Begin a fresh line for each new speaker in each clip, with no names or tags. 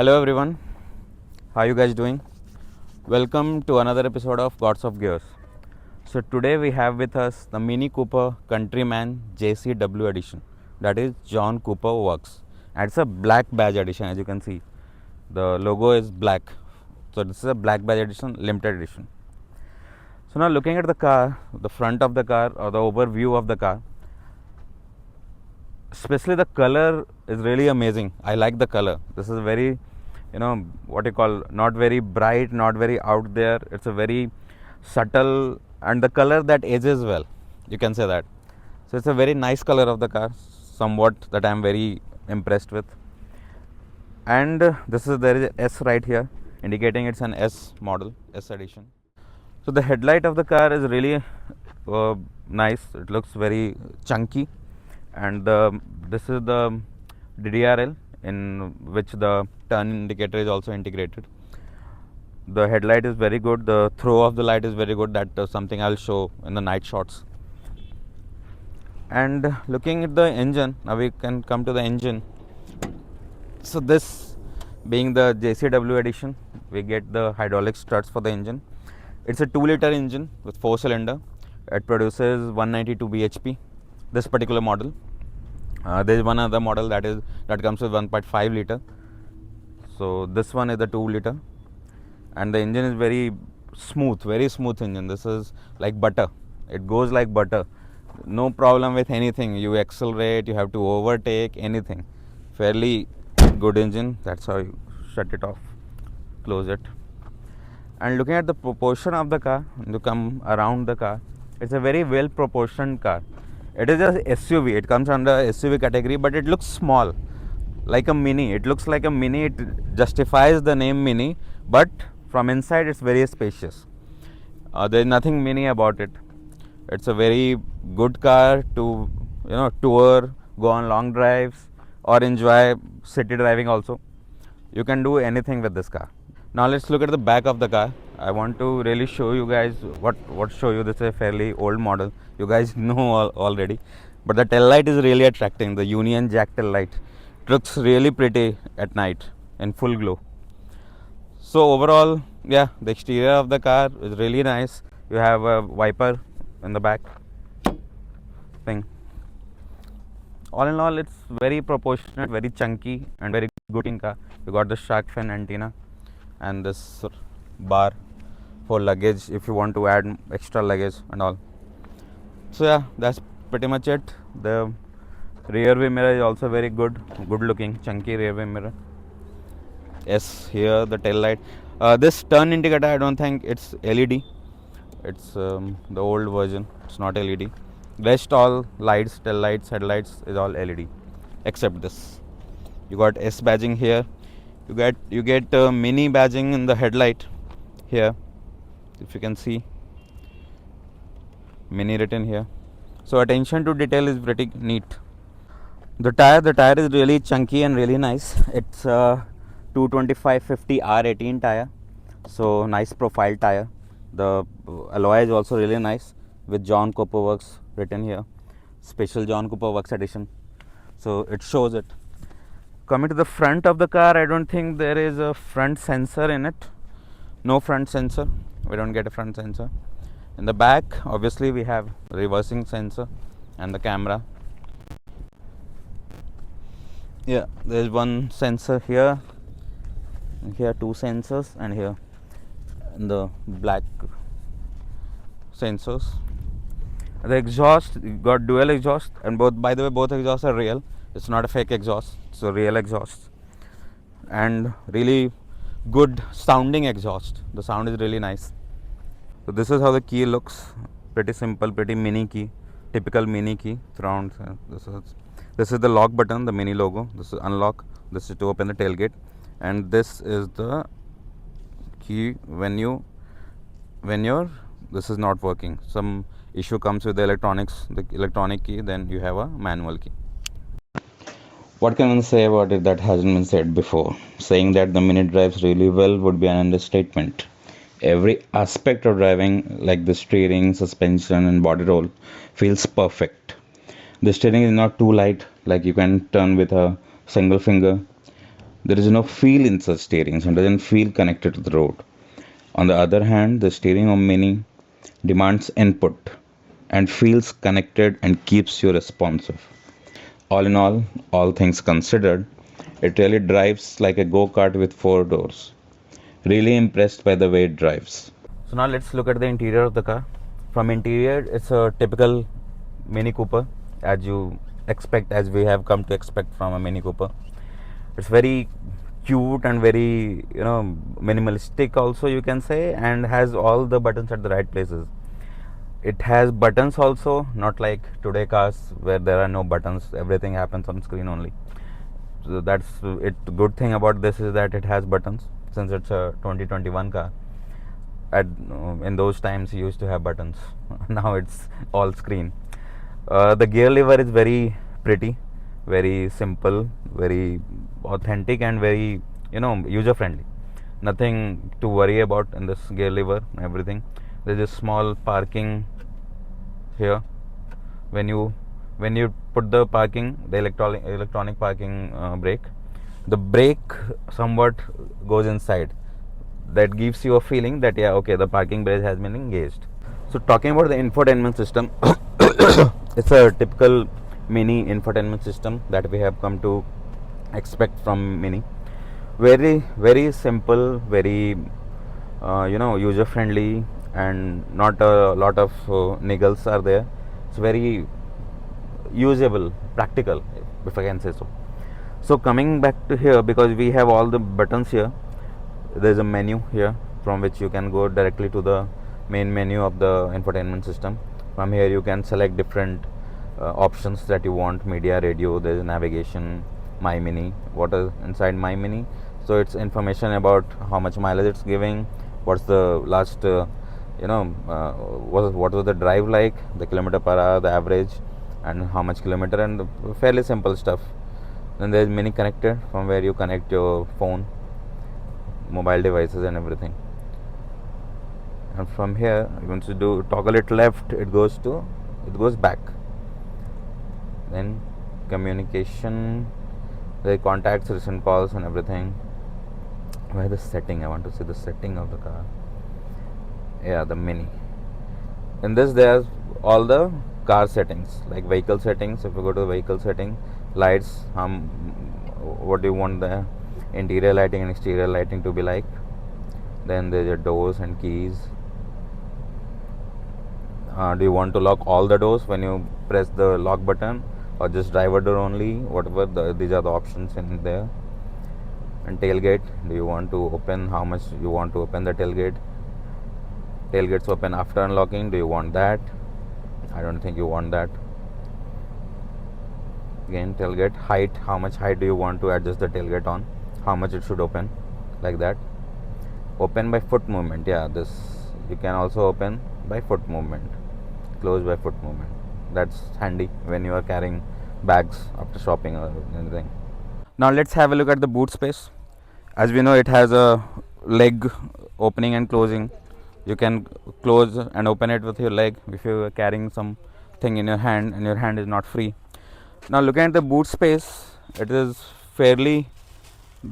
Hello everyone, how are you guys doing? Welcome to another episode of Gods of Gears. So today we have with us the Mini Cooper Countryman JCW edition, that is John Cooper Works. And it's a black badge edition, as you can see. The logo is black. So this is a black badge edition, limited edition. So now looking at the car, the front of the car or the overview of the car, especially the color is really amazing. I like the color. This is very, what you call, not very bright, not very out there. It's a very subtle, and the color that ages well, you can say that. So it's a very nice color of the car, somewhat that I am very impressed with. And there is S right here, indicating it's an S model, S edition. So the headlight of the car is really nice. It looks very chunky, and this is the DDRL in which the turn indicator is also integrated. The headlight is very good. The throw of the light is very good. That is something I'll show in the night shots. And looking at the engine, now we can come to the engine. So this being the JCW edition, we get the hydraulic struts for the engine. It's a 2-liter engine with 4-cylinder. It produces 192 bhp. This particular model. There is one other model that comes with 1.5 liter. So this one is the 2-liter, and the engine is very smooth engine. This is like butter. It goes like butter. No problem with anything. You accelerate, you have to overtake, anything. Fairly good engine. That's how you shut it off, close it. And looking at the proportion of the car, you come around the car, it's a very well proportioned car. It is a SUV. It comes under SUV category, but it looks small, like a Mini. It looks like a Mini. It justifies the name Mini, but from inside it's very spacious. There is nothing Mini about it. It's a very good car to tour, go on long drives, or enjoy city driving also. You can do anything with this car. Now let's look at the back of the car. I want to really show you guys this is a fairly old model. You guys know already, but the tail light is really attracting. The Union Jack tail light. It looks really pretty at night in full glow. So overall, yeah, the exterior of the car is really nice. You have a wiper in the back thing. All in all, it's very proportionate, very chunky, and very good in car. You got the shark fin antenna and this bar for luggage if you want to add extra luggage and all. So yeah, that's pretty much it. The rear view mirror is also very good looking, chunky rear view mirror. Yes, here the tail light. This turn indicator, I don't think it's LED. It's the old version. It's not LED. Rest all lights, tail lights, headlights is all LED, except this. You got S badging here. You get Mini badging in the headlight here, if you can see Mini written here. So attention to detail is pretty neat. The tire is really chunky and really nice. It's a 225/50 R18 tire, so nice profile tire. The alloy is also really nice with John Cooper Works written here, special John Cooper Works edition. So it shows it. Coming to the front of the car, I don't think there is a front sensor in it. No front sensor. We don't get a front sensor. In the back, obviously, we have reversing sensor and the camera. Yeah, there is one sensor here. Here, 2 sensors, and here in the black sensors. The exhaust, you got dual exhaust, and by the way, both exhausts are real. It's not a fake exhaust. It's a real exhaust, and really good sounding exhaust. The sound is really nice. So this is how the key looks. Pretty simple, pretty mini key, typical mini key. This is the lock button, the Mini logo. This is unlock. This is to open the tailgate, and this is the key when your this is not working. Some issue comes with the electronic key. Then you have a manual key. What can one say about it that hasn't been said before? Saying that the Mini drives really well would be an understatement. Every aspect of driving, like the steering, suspension, and body roll, feels perfect. The steering is not too light, like you can turn with a single finger. There is no feel in such steering, so it doesn't feel connected to the road. On the other hand, the steering of Mini demands input and feels connected and keeps you responsive. All in all things considered, it really drives like a go-kart with four doors. Really impressed by the way it drives. So now let's look at the interior of the car. From interior, it's a typical Mini Cooper, as you expect, as we have come to expect from a Mini Cooper. It's very cute and very minimalistic also, you can say, and has all the buttons at the right places. It has buttons also, not like today cars where there are no buttons, everything happens on screen only. So that's it. Good thing about this is that it has buttons, since it's a 2021 car. In those times you used to have buttons. Now it's all screen. The gear lever is very pretty, very simple, very authentic, and very user friendly. Nothing to worry about in this gear lever. Everything. There's a small parking here. When you put the parking, the electronic parking brake, the brake somewhat goes inside. That gives you a feeling that the parking brake has been engaged. So talking about the infotainment system, it's a typical Mini infotainment system that we have come to expect from Mini. Very very simple, very user friendly, and not a lot of niggles are there. It's very usable, practical, if I can say so. So coming back to here, because we have all the buttons here, there's a menu here from which you can go directly to the main menu of the infotainment system. From here you can select different options that you want: media, radio, there's navigation, my Mini. What is inside my Mini? So it's information about how much mileage it's giving, what's the last what was the drive like, the kilometer per hour, the average, and how much kilometer, and fairly simple stuff. Then there's Mini connector, from where you connect your phone, mobile devices, and everything. And from here, once you do toggle it left, it goes back. Then communication, the contacts, recent calls, and everything. Where the setting? I want to see the setting of the car. Yeah, the Mini. In this, there's all the car settings, like vehicle settings. If you go to the vehicle setting, lights, what do you want the interior lighting and exterior lighting to be like. Then there's your doors and keys. Do you want to lock all the doors when you press the lock button, or just driver door only? Whatever, these are the options in there. And tailgate, do you want to open, how much you want to open the tailgate? Tailgates open after unlocking, do you want that? I don't think you want that. Again, tailgate height, how much height do you want to adjust the tailgate on, how much it should open, like that. Open by foot movement, this you can also open by foot movement, close by foot movement. That's handy when you are carrying bags after shopping or anything. Now let's have a look at the boot space. As we know, it has a leg opening and closing. You can close and open it with your leg if you are carrying something in your hand and your hand is not free. Now looking at the boot space, it is fairly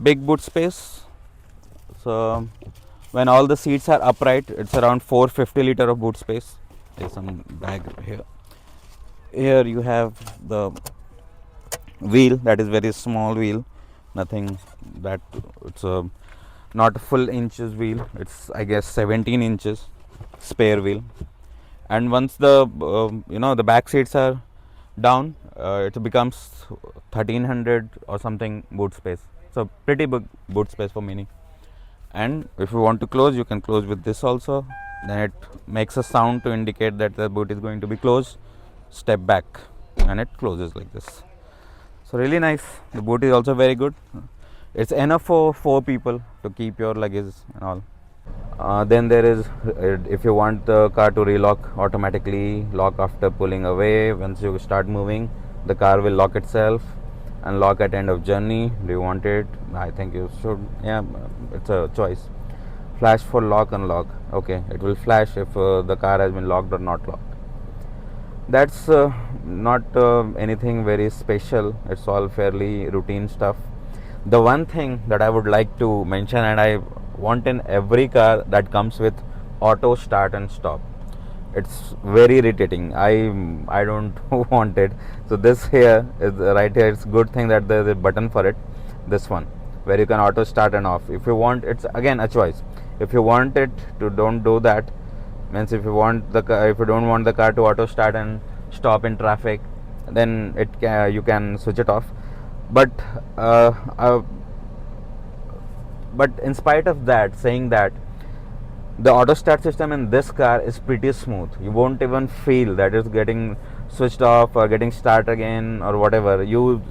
big boot space. So when all the seats are upright, it's around 450 liter of boot space. There's some bag here. Here you have the wheel, that is very small wheel, nothing that it's a not a full inches wheel, it's I guess 17 inches spare wheel. And once the the back seats are down, it becomes 1300 or something boot space. So pretty big boot space for Mini. And if you want to close, you can close with this also. Then it makes a sound to indicate that the boot is going to be closed. Step back and it closes like this. So really nice. The boot is also very good. It's enough for 4 people to keep your luggage and all. Then there is, if you want the car to relock automatically, lock after pulling away. Once you start moving, the car will lock itself and lock at end of journey. Do you want it? I think you should. Yeah, it's a choice. Flash for lock, unlock. Okay, it will flash if the car has been locked or not locked. That's not anything very special. It's all fairly routine stuff. The one thing that I would like to mention, and I want in every car, that comes with auto start and stop. It's very irritating. I don't want it. So this here is right here. It's good thing that there's a button for it. This one where you can auto start and off. If you want, it's again a choice. If you want it to don't do that, means if you want the car, if you don't want the car to auto start and stop in traffic, then you can switch it off. But uh, uh, but in spite of that, saying that, the auto start system in this car is pretty smooth. You won't even feel that it's getting switched off or getting start again or whatever.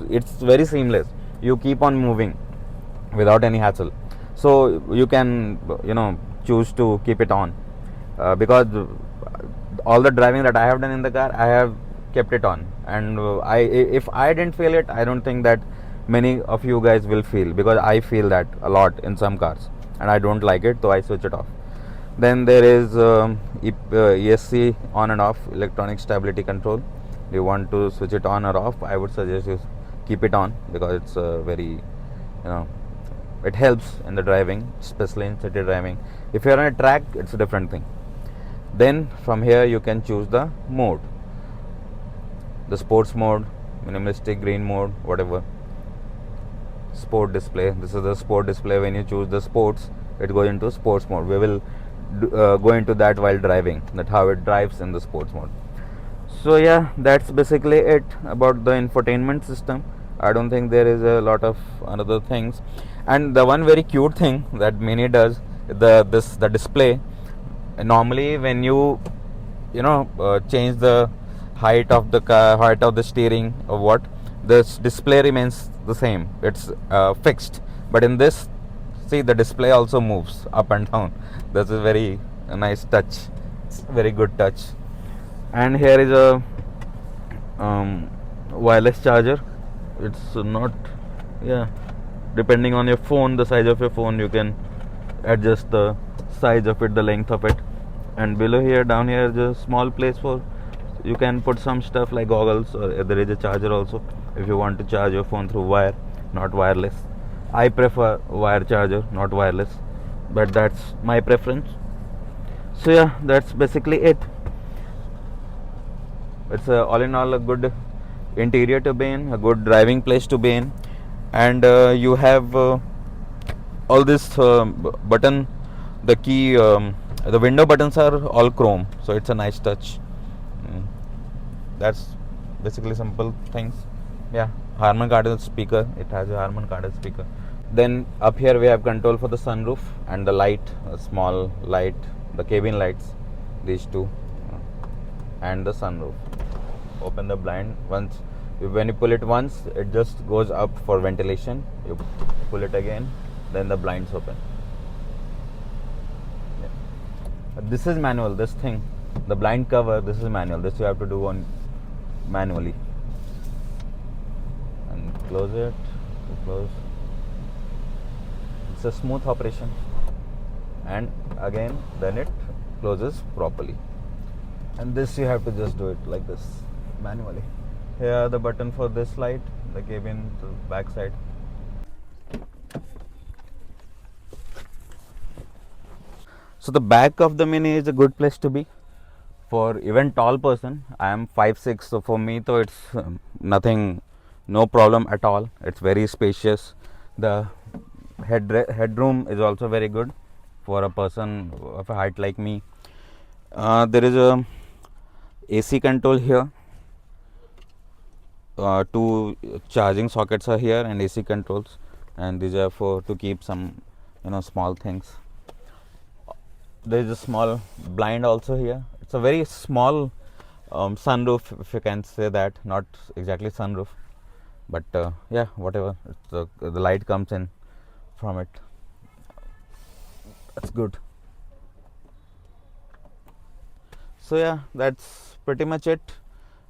It's very seamless. You keep on moving without any hassle. So you can choose to keep it on, because all the driving that I have done in the car, I have kept it on, and if I didn't feel it, I don't think that many of you guys will feel, because I feel that a lot in some cars and I don't like it, so I switch it off. Then there is ESC on and off, electronic stability control. You want to switch it on or off, I would suggest you keep it on, because it's very it helps in the driving, especially in city driving. If you're on a track, it's a different thing. Then from here you can choose the mode, the sports mode, minimalistic, green mode, whatever. Sport display, this is the sport display. When you choose the sports, it goes into sports mode. We will go into that while driving, that how it drives in the sports mode. So yeah, that's basically it about the infotainment system. I don't think there is a lot of another things. And the one very cute thing that Mini does, the display. Normally when you change the height of the car, height of the steering or what, this display remains the same. It's fixed. But in this, see, the display also moves up and down. That's a very nice touch. It's a very good touch. And here is a wireless charger. It's not, yeah, depending on your phone, the size of your phone, you can adjust the size of it, the length of it. And below here, down here, is a small place for, you can put some stuff like goggles, or there is a charger also if you want to charge your phone through wire, not wireless. I prefer wire charger, not wireless, but that's my preference. So yeah, that's basically it. It's all in all a good interior to be in, a good driving place to be in, and you have all this button, the key, the window buttons are all chrome, so it's a nice touch. That's basically simple things. Yeah, Harman Kardon speaker. It has a Harman Kardon speaker. Then up here we have control for the sunroof and the light, a small light, the cabin lights, these two, and the sunroof. Open the blind once. When you pull it once, it just goes up for ventilation. You pull it again, then the blinds open. Yeah. This is manual. This thing, the blind cover, this is manual. This you have to do on manually. And close it. Close. It's a smooth operation. And again, then it closes properly. And this you have to just do it like this manually. Here the button for this light, the cabin, the back side. So the back of the Mini is a good place to be for even tall person. I am 5'6", so for me though it's nothing, no problem at all. It's very spacious. The headroom is also very good for a person of a height like me. There is a AC control here. Two charging sockets are here and AC controls, and these are for to keep some small things. There is a small blind also here. It's a very small sunroof, if you can say that. Not exactly sunroof, but yeah, whatever. The light comes in from it. That's good. So yeah, that's pretty much it.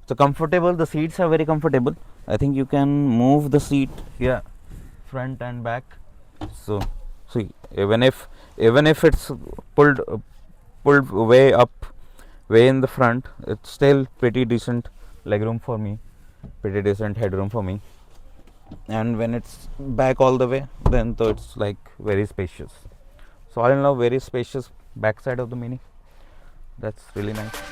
So comfortable, the seats are very comfortable. I think you can move the seat here, front and back. So see, even if it's pulled way up, way in the front, it's still pretty decent legroom for me, pretty decent headroom for me. and when it's back all the way, then so it's like very spacious. So all in all, very spacious backside of the Mini. That's really nice.